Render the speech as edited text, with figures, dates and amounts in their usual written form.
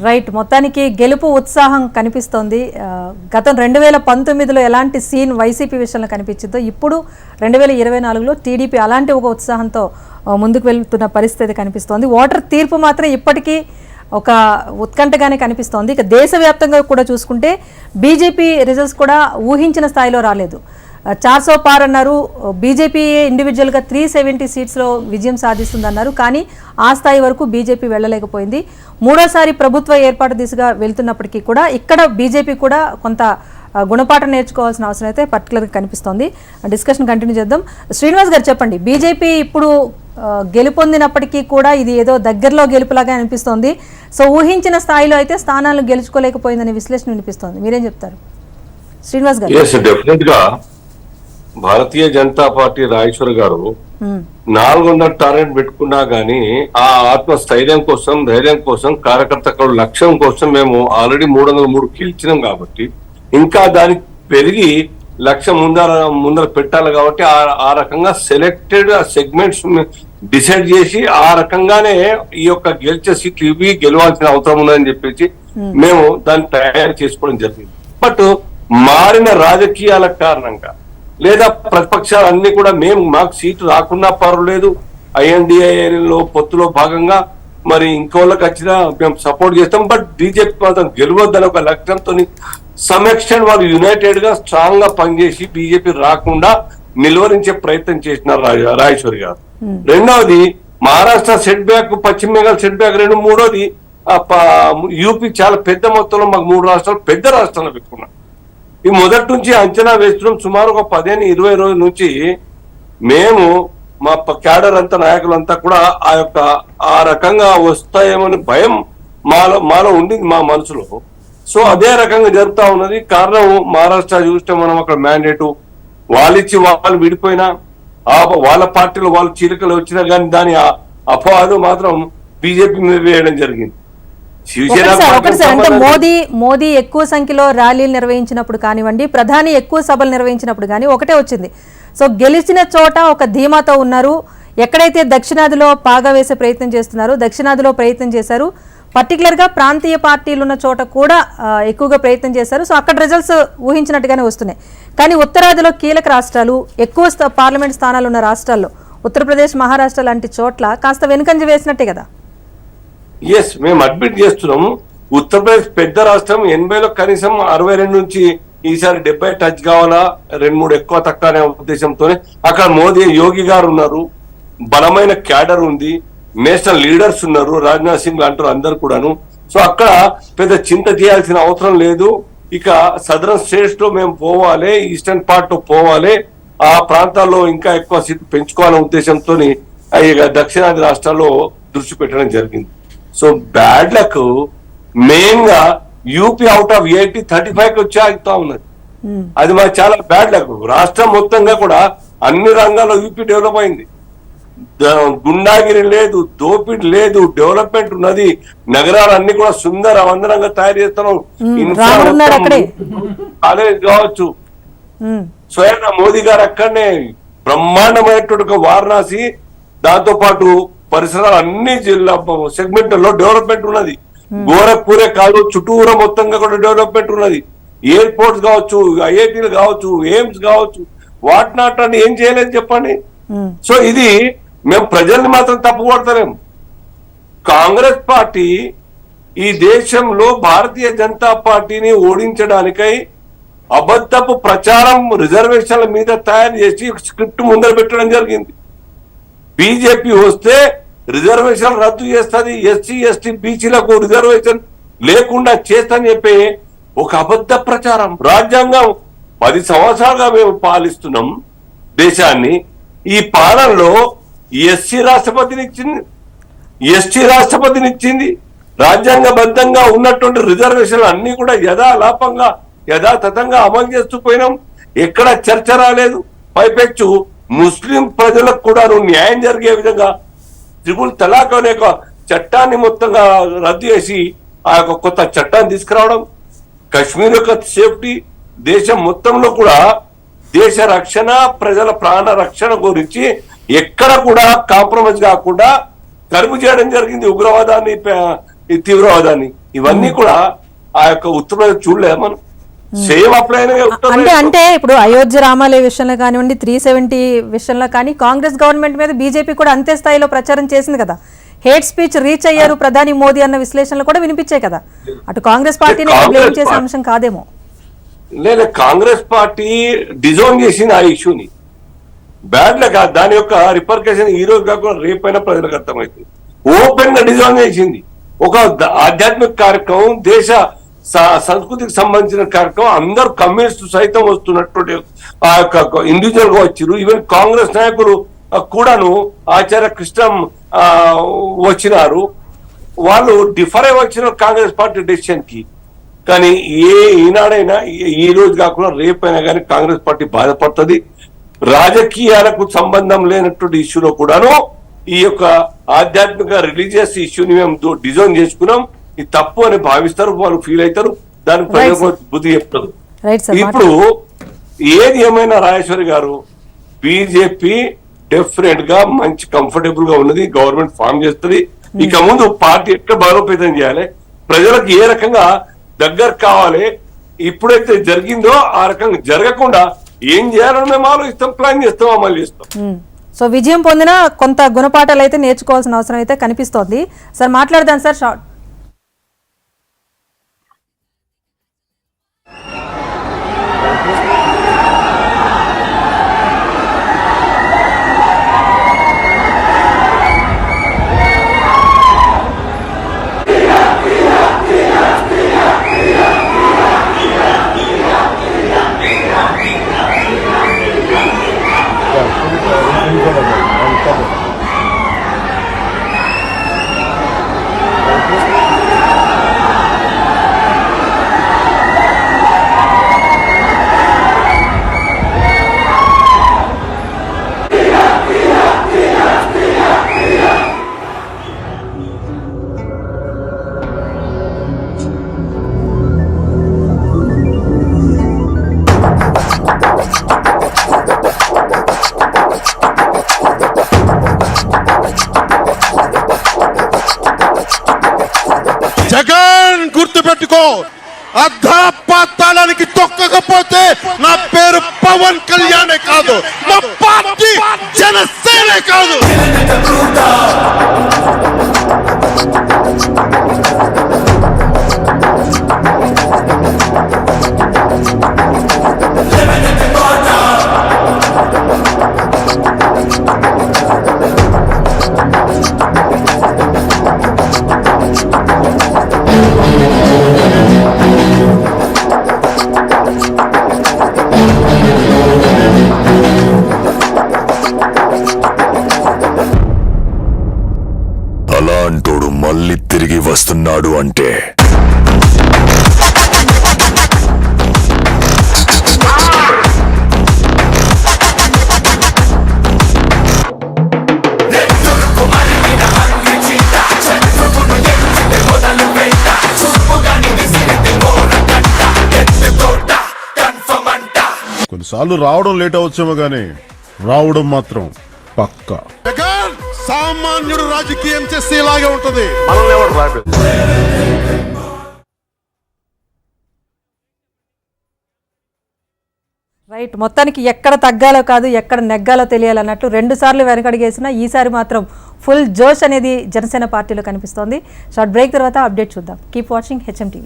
Right, మొత్తానికి గెలుపు ఉత్సాహం కనిపిస్తోంది. గతం 2019లో ఎలాంటి సీన్ వైసీపీ విషయంలో కనిపించిందో ఇప్పుడు 2024లో టీడీపీ అలాంటి ఒక ఉత్సాహంతో ముందుకు వెళ్తున్న పరిస్థితి కనిపిస్తోంది. ఓటర్ తీర్పు మాత్రం ఇప్పటికీ ఒక ఉత్కంఠగానే కనిపిస్తోంది. ఇక దేశవ్యాప్తంగా కూడా చూసుకుంటే బీజేపీ రిజల్ట్స్ కూడా ఊహించిన స్థాయిలో రాలేదు. 400 పార్ అన్నారు. బీజేపీ ఇండివిజువల్గా 370 సీట్స్లో విజయం సాధిస్తుందన్నారు. కానీ ఆ స్థాయి వరకు బీజేపీ వెళ్ళలేకపోయింది. మూడోసారి ప్రభుత్వ ఏర్పాటు దిశగా వెళ్తున్నప్పటికీ కూడా ఇక్కడ బీజేపీ కూడా కొంత గుణపాఠం నేర్చుకోవాల్సిన అవసరం అయితే పర్టికులర్గా కనిపిస్తోంది. డిస్కషన్ కంటిన్యూ చేద్దాం. శ్రీనివాస్ గారు చెప్పండి, బీజేపీ ఇప్పుడు గెలుపొందినప్పటికీ కూడా ఇది ఏదో దగ్గరలో గెలుపులాగా అనిపిస్తోంది. సో ఊహించిన స్థాయిలో అయితే స్థానాలు గెలుచుకోలేకపోయిందనే విశ్లేషణ వినిపిస్తోంది. మీరేం చెప్తారు శ్రీనివాస్ గారు? భారతీయ జనతా పార్టీ రాయేశ్వర్ గారు 400 టార్గెట్ పెట్టుకున్నా గానీ ఆ ఆత్మస్థైర్యం కోసం, ధైర్యం కోసం, కార్యకర్తల లక్ష్యం కోసం మేము ఆల్రెడీ 303 గెలిచినాం కాబట్టి ఇంకా దానికి పెరిగి లక్ష్యం ముందర పెట్టాలి కాబట్టి ఆ రకంగా సెలెక్టెడ్ సెగ్మెంట్స్ డిసైడ్ చేసి ఆ రకంగానే ఈ యొక్క గెలిచే సీట్లు ఇవి గెలవాల్సిన అవసరం ఉందని చెప్పేసి మేము దాన్ని తయారు చేసుకోవడం జరిగింది. బట్ మారిన రాజకీయాల కారణంగా లేదా ప్రతిపక్షాలు అన్ని కూడా మాకు సీటు రాకున్నా పర్వాలేదు, ఐఎన్డిఏలో పొత్తులో భాగంగా మరి ఇంకోళ్ళకి వచ్చినా మేము సపోర్ట్ చేస్తాం, బట్ బీజేపీ మాత్రం గెలవద్దని ఒక లక్ష్యంతో సమీక్షణ వాళ్ళు యునైటెడ్ గా స్ట్రాంగ్ గా పనిచేసి బీజేపీ రాకుండా నిలువరించే ప్రయత్నం చేసినారు రాయేశ్వరి గారు. రెండవది మహారాష్ట్ర సెట్ బ్యాక్, పశ్చిమ బెంగాల్ సెట్ బ్యాక్ 2. మూడోది యూపీ చాలా పెద్ద మొత్తంలో మాకు 3 రాష్ట్రాలు పెద్ద రాష్ట్రాలు పెట్టుకున్నాం. ఈ మొదటి నుంచి అంచనా వేస్తున్నాం. సుమారు ఒక 15-20 రోజుల నుంచి మేము మా క్యాడర్ అంతా నాయకులంతా కూడా ఆ రకంగా వస్తాయేమని భయం మాలో ఉండింది మా మనసులో. సో అదే రకంగా జరుగుతా ఉన్నది. కారణం మహారాష్ట్ర చూస్తే మనం అక్కడ మ్యాండేటు వాళ్ళిచ్చి వాళ్ళు విడిపోయినా వాళ్ళ పార్టీలో వాళ్ళు చీలికలు వచ్చినా కానీ దాని అపవాదు మాత్రం బీజేపీ మీద వేయడం జరిగింది. అంటే మోదీ ఎక్కువ సంఖ్యలో ర్యాలీలు నిర్వహించినప్పుడు కానివ్వండి, ప్రధాని ఎక్కువ సభలు నిర్వహించినప్పుడు కానీ ఒకటే వచ్చింది. సో గెలిచిన చోట ఒక ధీమాతో ఉన్నారు. ఎక్కడైతే దక్షిణాదిలో పాగా వేసే ప్రయత్నం చేస్తున్నారు, దక్షిణాదిలో ప్రయత్నం చేశారు. పర్టికులర్గా ప్రాంతీయ పార్టీలు ఉన్న చోట కూడా ఎక్కువగా ప్రయత్నం చేశారు. సో అక్కడ రిజల్ట్స్ ఊహించినట్టుగానే వస్తున్నాయి. కానీ ఉత్తరాదిలో కీలక రాష్ట్రాలు, ఎక్కువ పార్లమెంట్ స్థానాలు ఉన్న రాష్ట్రాల్లో ఉత్తరప్రదేశ్, మహారాష్ట్ర లాంటి చోట్ల కాస్త వెనుకంజ వేసినట్టే కదా? ఎస్, మేము అడ్మిట్ చేస్తున్నాము. ఉత్తరప్రదేశ్ పెద్ద రాష్ట్రం, 80లో కనీసం 62 నుంచి ఈసారి 70 టచ్ కావాలా, 2-3 ఎక్కువ తక్కువ అనే ఉద్దేశంతోనే అక్కడ మోదీ, యోగి గారు ఉన్నారు, బలమైన క్యాడర్ ఉంది, నేషనల్ లీడర్స్ ఉన్నారు, రాజ్నాథ్ సింగ్ అంటారు అందరు కూడాను. సో అక్కడ పెద్ద చింత చేయాల్సిన అవసరం లేదు. ఇక సదరన్ స్టేట్స్ లో మేము పోవాలి, ఈస్టర్న్ పార్ట్ లో పోవాలి, ఆ ప్రాంతాల్లో ఇంకా ఎక్కువ సీట్లు పెంచుకోవాలనే ఉద్దేశంతో దక్షిణాది రాష్ట్రాల్లో దృష్టి పెట్టడం జరిగింది. సో బ్యాడ్ లక్ మెయిన్ గా యూపీ అవుట్ ఆఫ్ 80 35కి వచ్చి ఆగుతా ఉన్నది. అది మాకు చాలా బ్యాడ్ లక్. రాష్ట్రం మొత్తంగా కూడా అన్ని రంగాల్లో యూపీ డెవలప్ అయింది. గుండాగిరి లేదు, దోపిడి లేదు, డెవలప్మెంట్ ఉన్నది. నగరాలన్నీ కూడా సుందర వందనంగా తయారు చేస్తున్నాం. కాలేజ్ కావచ్చు, స్వయంగా మోదీ గారు అక్కడనే బ్రహ్మాండమైనటువంటి వారణాసి, దాంతో పాటు పరిసరాలు అన్ని జిల్లా సెగ్మెంట్లలో డెవలప్మెంట్ ఉన్నది. గోరఖ్పూరే కాదు, చుట్టూరా మొత్తంగా కూడా డెవలప్మెంట్ ఉన్నది. ఎయిర్పోర్ట్స్ కావచ్చు, ఐఐటీలు కావచ్చు, ఎయిమ్స్ కావచ్చు, వాట్ నాట్ అని ఏం చేయలేదు చెప్పండి. సో ఇది మేము ప్రజల్ని మాత్రం తప్పు కొడతలేము. కాంగ్రెస్ పార్టీ ఈ దేశంలో భారతీయ జనతా పార్టీని ఓడించడానికై అబద్ధపు ప్రచారం రిజర్వేషన్ల మీద తయారు చేసి స్క్రిప్ట్ ముందర పెట్టడం జరిగింది. బీజేపీ వస్తే రిజర్వేషన్ రద్దు చేస్తుంది, ఎస్సీ ఎస్టీ బీసీలకు రిజర్వేషన్ లేకుండా చేస్తని చెప్పి ఒక అబద్ధ ప్రచారం. రాజ్యాంగం 10 సంవత్సరాలుగా మేము పాలిస్తున్నాం దేశాన్ని. ఈ పాలనలో ఎస్సీ రాష్ట్రపతినిచ్చింది, ఎస్టీ రాష్ట్రపతినిచ్చింది. రాజ్యాంగబద్ధంగా ఉన్నటువంటి రిజర్వేషన్లు అన్ని కూడా యథాలాపంగా యథాతథంగా అమలు చేస్తూ పోయినాం. ఎక్కడ చర్చ రాలేదు. పైపెచ్చు ముస్లిం ప్రజలకు కూడా న్యాయం జరిగే విధంగా త్రిపుల్ తలాక్ అనే చట్టాన్ని మొత్తంగా రద్దు చేసి ఆ యొక్క కొత్త చట్టాన్ని తీసుకురావడం, కశ్మీర్ యొక్క సేఫ్టీ, దేశం మొత్తంలో కూడా దేశ రక్షణ, ప్రజల ప్రాణ రక్షణ గురించి ఎక్కడ కూడా కాంప్రమైజ్ కాకుండా కరువు చేయడం జరిగింది. ఉగ్రవాదాన్ని ఈ తీవ్రవాదాన్ని, ఇవన్నీ కూడా ఆ యొక్క ఉత్తరప్రదేశ్ చూడలేదు మనం. సేమ్ అప్లై అంటే ఇప్పుడు అయోధ్య రామాలయ విషయంలో కానివ్వండి, 370 విషయంలో కానీ కాంగ్రెస్ గవర్నమెంట్ మీద బీజేపీ కూడా అంతే స్థాయిలో ప్రచారం చేసింది కదా. హేట్ స్పీచ్ రీచ్ అయ్యారు ప్రధాని మోదీ అన్న విశ్లేషణలు కూడా వినిపించాయి కదా. అటు కాంగ్రెస్ పార్టీని బ్లేమ్ చేసే అంశం కాదేమో. లేదా కాంగ్రెస్ పార్టీ డిజోన్ చేసింది ఆ ఇష్యూని, బ్యాడ్ గా కాదు, దాని యొక్క రిపర్కషన్ ఈ రోజు కాకుండా రేపైనా ప్రజలకు అర్థమవుతుంది. ఓపెన్ గా డిజైన్ చేసింది ఒక ఆధ్యాత్మిక కార్యక్రమం, దేశ సంస్కృతికి సంబంధించిన కార్యక్రమం, అందరు కమ్యూనిస్టు సైతం వస్తున్నటువంటి ఆ యొక్క ఇండివిజువల్ గా వచ్చారు. ఈవెన్ కాంగ్రెస్ నాయకులు కూడాను ఆచార్య కృష్ణ వచ్చినారు. వాళ్ళు డిఫర్ అయి వచ్చిన కాంగ్రెస్ పార్టీ డెసిషన్ కి. కానీ ఈనాడైనా ఈ రోజు కాకుండా రేపైనా కానీ కాంగ్రెస్ పార్టీ బాధపడుతుంది. రాజకీయాలకు సంబంధం లేనటువంటి ఇష్యూలో కూడాను ఈ యొక్క ఆధ్యాత్మిక రిలీజియస్ ఇష్యూని మేము డిజైన్ చేసుకున్నాం, ఇది తప్పు అని భావిస్తారు, వాళ్ళు ఫీల్ అవుతారు, దానికి ప్రజలకు బుద్ధి చెప్తారు. ఇప్పుడు ఏది ఏమైనా రాజేశ్వరి గారు, బీజేపీ డెఫినెట్ గా మంచి కంఫర్టబుల్ గా ఉన్నది, గవర్నమెంట్ ఫామ్ చేస్తుంది. ఇక ముందు పార్టీ ఎక్కడ బలోపేతం చేయాలి, ప్రజలకు ఏ రకంగా దగ్గర కావాలి, ఇప్పుడైతే జరిగిందో ఆ రకంగా జరగకుండా ఏం చేయాలని మేము ఆలోచిస్తాం, ప్లాన్ చేస్తాం, అమలు చేస్తాం. సో విజయం పొందిన కొంత గుణపాఠాలు అయితే నేర్చుకోవాల్సిన అవసరం అయితే కనిపిస్తోంది. సార్ మాట్లాడదాం సార్. షార్ట్ జగన్ గుర్తుపెట్టుకో, అర్ధపాతాళానికి తొక్కకపోతే నా పేరు పవన్ కళ్యాణే కాదు, మా పార్టీ జనసేనే కాదు. అలాంటోడు మళ్ళీ తిరిగి వస్తున్నాడు అంటే కొన్నిసార్లు రావడం లేట్ అవచ్చేమో గానీ రావడం మాత్రం పక్కా. జగన్ సామాన్యుడు రాజకీయం చేస్తే ఇలాగే ఉంటది. రైట్, మొత్తానికి ఎక్కడ తగ్గాలో కాదు ఎక్కడ నెగ్గాలో తెలియాలన్నట్లు 2 సార్లు వెనకడిగేసినా ఈసారి మాత్రం ఫుల్ జోష్ అనేది జనసేన పార్టీలో కనిపిస్తోంది. షార్ట్ బ్రేక్ తర్వాత అప్డేట్ చూద్దాం. Keep watching HM TV.